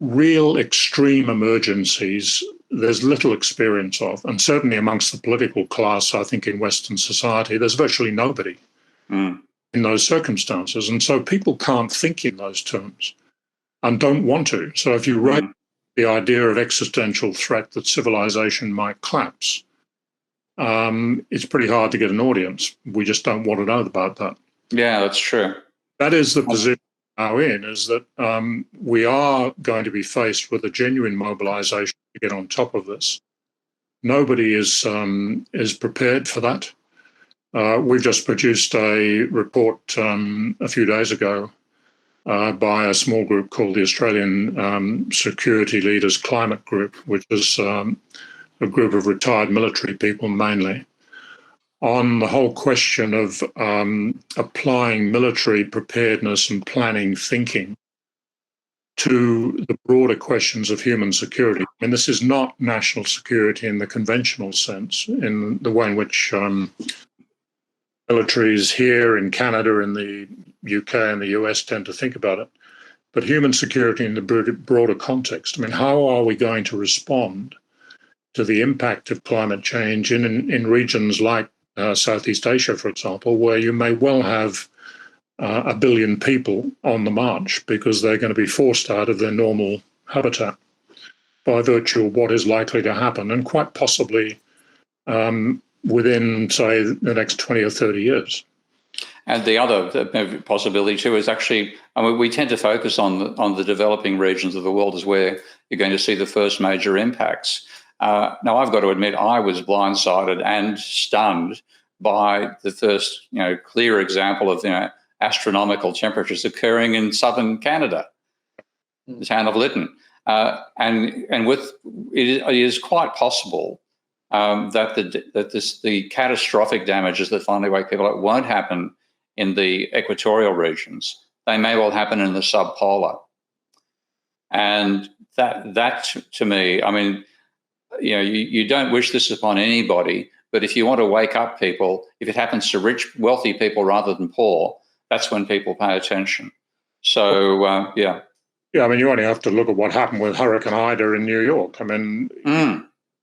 real extreme emergencies, there's little experience of. And certainly amongst the political class, I think in Western society, there's virtually nobody in those circumstances. And so people can't think in those terms and don't want to. So if you raise the idea of existential threat that civilization might collapse, it's pretty hard to get an audience. We just don't want to know about that. Yeah, that's true. That is the position now in, is that we are going to be faced with a genuine mobilisation to get on top of this. Nobody is prepared for that. We've just produced a report a few days ago by a small group called the Australian Security Leaders Climate Group, which is a group of retired military people mainly, on the whole question of applying military preparedness and planning thinking to the broader questions of human security. I mean, this is not national security in the conventional sense, in the way in which militaries here in Canada, in the UK and the US tend to think about it, but human security in the broader context. I mean, how are we going to respond to the impact of climate change in regions like Southeast Asia, for example, where you may well have 1 billion people on the march because they're going to be forced out of their normal habitat by virtue of what is likely to happen, and quite possibly within, say, the next 20 or 30 years. And the other possibility too is actually, I mean, we tend to focus on the developing regions of the world as where you're going to see the first major impacts. Now, I've got to admit, I was blindsided and stunned by the first, clear example of, astronomical temperatures occurring in southern Canada, the town of Lytton. And with it is quite possible that the catastrophic damages that finally wake people up won't happen in the equatorial regions. They may well happen in the subpolar. And that to me, I mean, you don't wish this upon anybody, but if you want to wake up people, if it happens to rich, wealthy people rather than poor, that's when people pay attention. So, yeah. Yeah, I mean, you only have to look at what happened with Hurricane Ida in New York. I mean,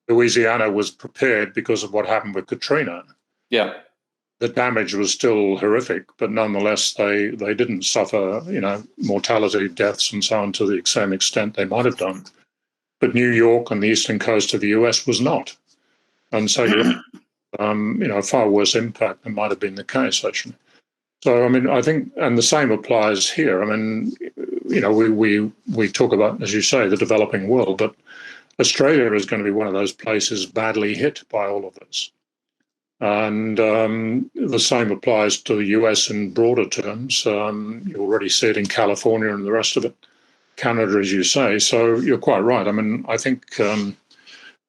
Louisiana was prepared because of what happened with Katrina. Yeah. The damage was still horrific, but nonetheless, they didn't suffer, mortality, deaths, and so on to the same extent they might have done. But New York and the eastern coast of the US was not. And so, far worse impact than might have been the case, actually. So, I mean, I think, and the same applies here. I mean, we talk about, as you say, the developing world, but Australia is going to be one of those places badly hit by all of this. And the same applies to the US in broader terms. You already see it in California and the rest of it. Canada, as you say. So you're quite right. I mean, I think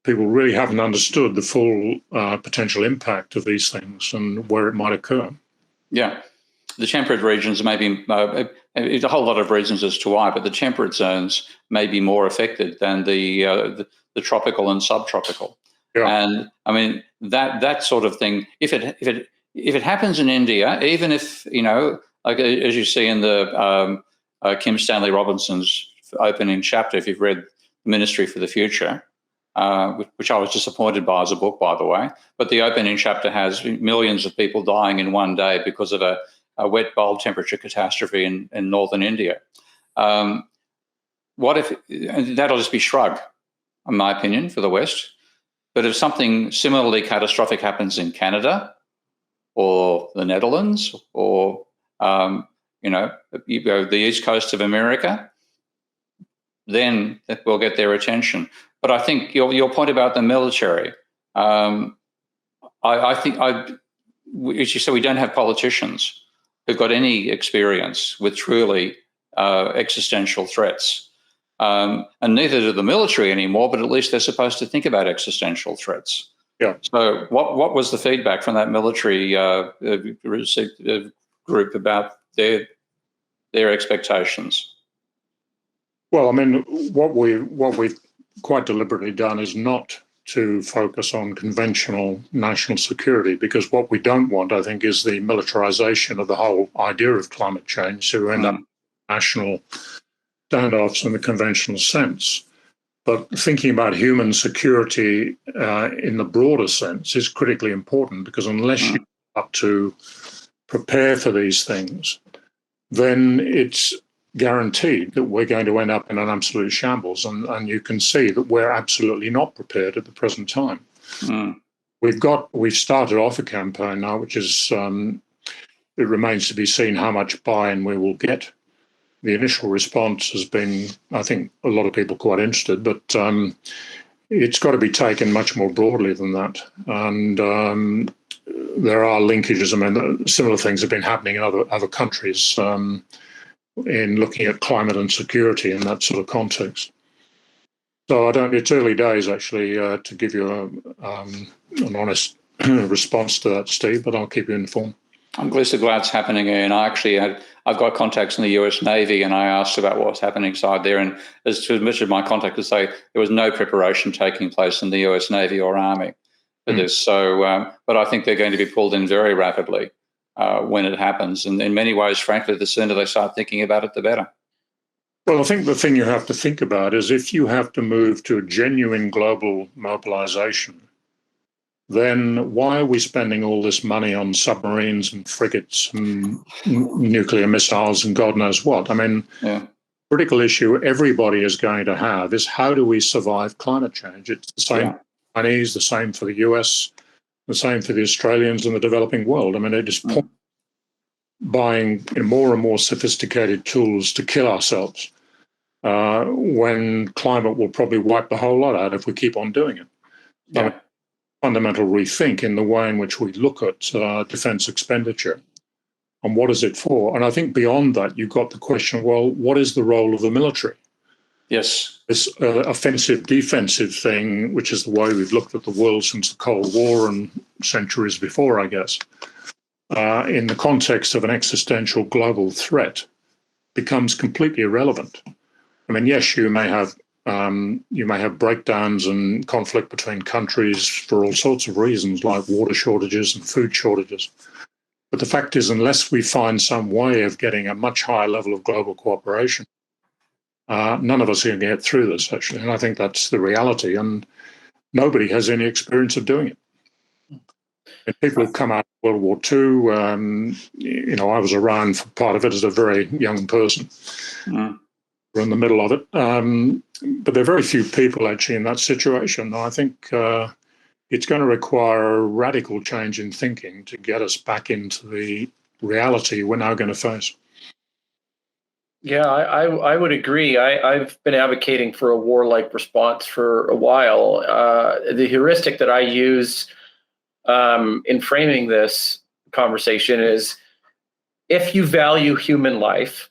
people really haven't understood the full potential impact of these things and where it might occur. Yeah. The temperate regions may be, a whole lot of reasons as to why, but the temperate zones may be more affected than the tropical and subtropical. Yeah. And I mean, that sort of thing, if it happens in India, even if, like as you see in the Kim Stanley Robinson's opening chapter, if you've read Ministry for the Future, which I was disappointed by as a book, by the way, but the opening chapter has millions of people dying in one day because of a wet bulb temperature catastrophe in northern India. What if, and that'll just be shrugged, in my opinion, for the West. But if something similarly catastrophic happens in Canada or the Netherlands or, the east coast of America, then we'll get their attention. But I think your point about the military, I think, as you said, we don't have politicians who've got any experience with truly existential threats. And neither do the military anymore, but at least they're supposed to think about existential threats. Yeah. So what was the feedback from that military group about their expectations? Well, I mean, what we've quite deliberately done is not to focus on conventional national security, because what we don't want, I think, is the militarization of the whole idea of climate change, to end up national standoffs in the conventional sense. But thinking about human security in the broader sense is critically important, because unless you're up to prepare for these things, then it's guaranteed that we're going to end up in an absolute shambles. And you can see that we're absolutely not prepared at the present time. We've started off a campaign now, which is, it remains to be seen how much buy-in we will get. The initial response has been, I think, a lot of people quite interested, but it's got to be taken much more broadly than that. And there are linkages. I mean, similar things have been happening in other countries in looking at climate and security in that sort of context. So it's early days, actually, to give you an honest response to that, Steve, but I'll keep you informed. I'm glad it's happening, and I've got contacts in the US Navy, and I asked about what's happening inside there, and as to much of my contact to say there was no preparation taking place in the US Navy or Army for this. So, but I think they're going to be pulled in very rapidly when it happens, and in many ways, frankly, the sooner they start thinking about it, the better. Well, I think the thing you have to think about is if you have to move to a genuine global mobilization, then why are we spending all this money on submarines and frigates and nuclear missiles and God knows what? I mean, critical issue everybody is going to have is how do we survive climate change? It's the same for the Chinese, the same for the US, the same for the Australians and the developing world. I mean, it is buying more and more sophisticated tools to kill ourselves when climate will probably wipe the whole lot out if we keep on doing it. I mean, fundamental rethink in the way in which we look at defence expenditure and what is it for. And I think beyond that, you've got the question, well, what is the role of the military? Yes. This offensive-defensive thing, which is the way we've looked at the world since the Cold War and centuries before, I guess, in the context of an existential global threat, becomes completely irrelevant. I mean, yes, you may have breakdowns and conflict between countries for all sorts of reasons, like water shortages and food shortages. But the fact is, unless we find some way of getting a much higher level of global cooperation, none of us are going to get through this, actually. And I think that's the reality. And nobody has any experience of doing it. And people who've come out of World War II, I was around for part of it as a very young person. We're in the middle of it. But there are very few people actually in that situation. I think it's going to require a radical change in thinking to get us back into the reality we're now going to face. Yeah, I would agree. I've been advocating for a warlike response for a while. The heuristic that I use in framing this conversation is if you value human life,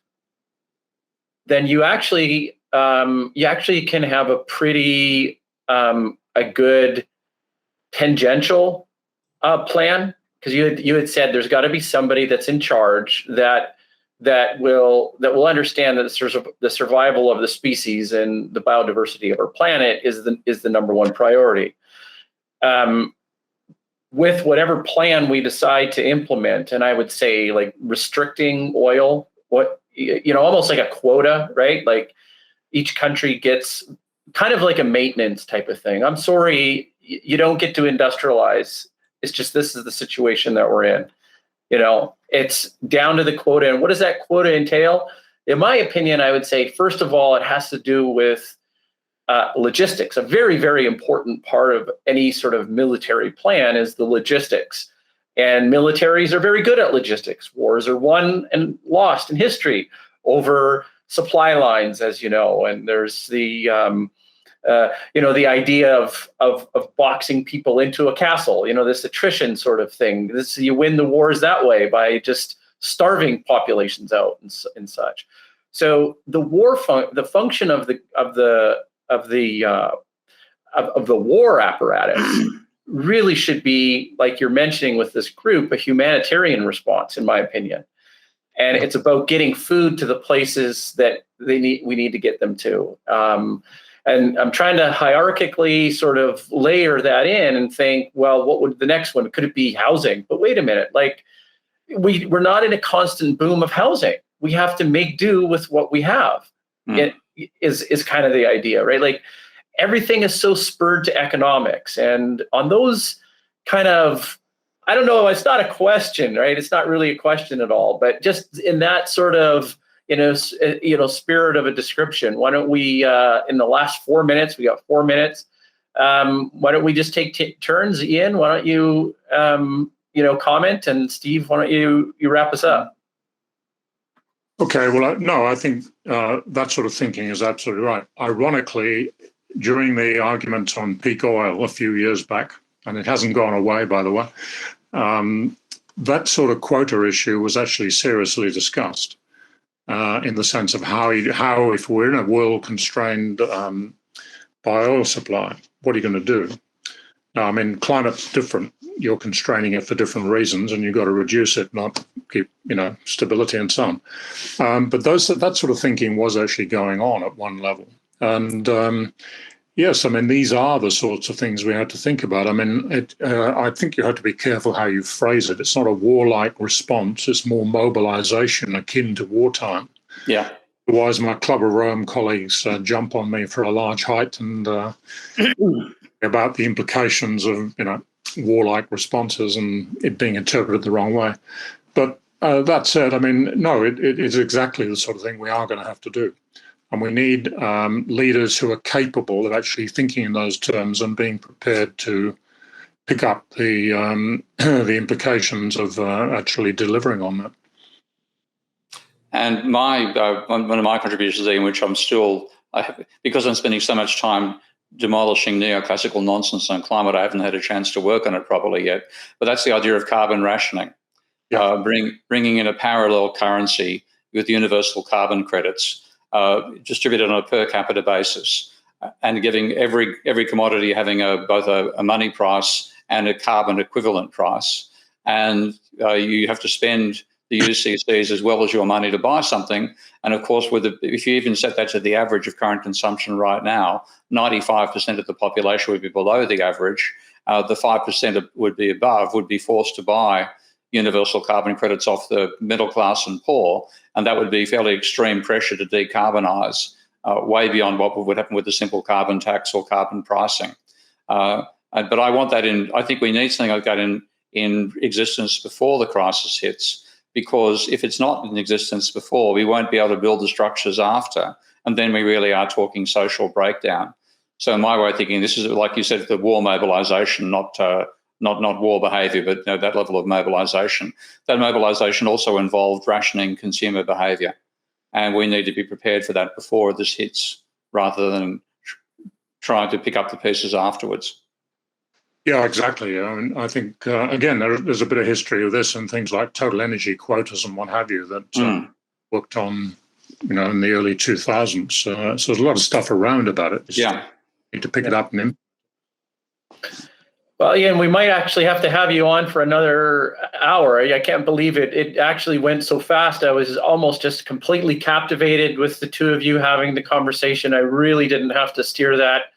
then you actually can have a pretty a good tangential plan? Because you had said there's got to be somebody that's in charge that will understand that the survival of the species and the biodiversity of our planet is the number one priority. With whatever plan we decide to implement, and I would say like restricting oil, almost like a quota, right? Like each country gets kind of like a maintenance type of thing. I'm sorry, you don't get to industrialize. It's just, this is the situation that we're in. It's down to the quota. And what does that quota entail? In my opinion, I would say, first of all, it has to do with logistics. A very, very important part of any sort of military plan is the logistics. And militaries are very good at logistics. Wars are won and lost in history over supply lines, as you know. And there's the the idea of boxing people into a castle. This attrition sort of thing. You win the wars that way, by just starving populations out and such. So the function of the war apparatus really should be, like you're mentioning with this group, a humanitarian response, in my opinion. And it's about getting food to the places that we need to get them to. And I'm trying to hierarchically sort of layer that in and think, well, what would the next one? Could it be housing? But wait a minute, like we're not in a constant boom of housing. We have to make do with what we have. It is kind of the idea, right? Like everything is so spurred to economics, and on those kind of, I don't know, it's not a question, right? It's not really a question at all, but just in that sort of, spirit of a description, why don't we, in the last 4 minutes, we got 4 minutes. Why don't we just take turns? Ian, why don't you, comment, and Steve, why don't you wrap us up? Okay, well, no, I think that sort of thinking is absolutely right. Ironically, during the argument on peak oil a few years back, and it hasn't gone away, by the way, that sort of quota issue was actually seriously discussed in the sense of how if we're in a world constrained by oil supply, what are you going to do? Now, I mean, climate's different. You're constraining it for different reasons, and you've got to reduce it, not keep, stability and so on. But that sort of thinking was actually going on at one level. And yes, I mean, these are the sorts of things we had to think about. I mean, I think you have to be careful how you phrase it. It's not a warlike response. It's more mobilization akin to wartime. Yeah. Otherwise, my Club of Rome colleagues jump on me for a large height and about the implications of, warlike responses and it being interpreted the wrong way. But that said, I mean, no, it is exactly the sort of thing we are going to have to do. And we need leaders who are capable of actually thinking in those terms and being prepared to pick up the implications of actually delivering on that. And one of my contributions, in which I'm still, because I'm spending so much time demolishing neoclassical nonsense on climate, I haven't had a chance to work on it properly yet. But that's the idea of carbon rationing, bringing in a parallel currency with universal carbon credits, distributed on a per capita basis, and giving every commodity having both a money price and a carbon equivalent price. And you have to spend the UCCs as well as your money to buy something. And of course, if you even set that to the average of current consumption right now, 95% of the population would be below the average. The 5% would be above, would be forced to buy universal carbon credits off the middle class and poor. And that would be fairly extreme pressure to decarbonise, way beyond what would happen with a simple carbon tax or carbon pricing. But I want that I think we need something like that in existence before the crisis hits, because if it's not in existence before, we won't be able to build the structures after. And then we really are talking social breakdown. So my way of thinking, this is, like you said, the war mobilisation, not war behaviour, but that level of mobilisation. That mobilisation also involved rationing consumer behaviour. And we need to be prepared for that before this hits, rather than trying to pick up the pieces afterwards. Yeah, exactly. I mean, I think, again, there's a bit of history of this and things like total energy quotas and what have you that worked on, in the early 2000s. So there's a lot of stuff around about it. You need to pick it up and Well, Ian, we might actually have to have you on for another hour. I can't believe it. It actually went so fast. I was almost just completely captivated with the two of you having the conversation. I really didn't have to steer that,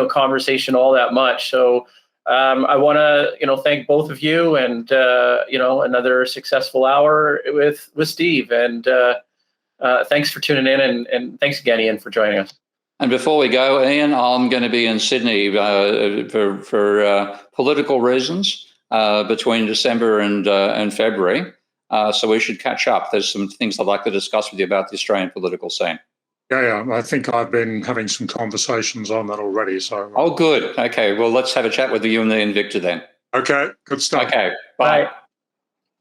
conversation all that much. So I want to, thank both of you, and another successful hour with Steve. And thanks for tuning in, and thanks again, Ian, for joining us. And before we go, Ian, I'm going to be in Sydney for political reasons between December and February. So we should catch up. There's some things I'd like to discuss with you about the Australian political scene. Yeah, I think I've been having some conversations on that already. So. Oh, good. Okay. Well, let's have a chat with you and the Invicta then. Okay. Good stuff. Okay. Bye.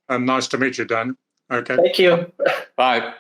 And nice to meet you, Dan. Okay. Thank you. Bye.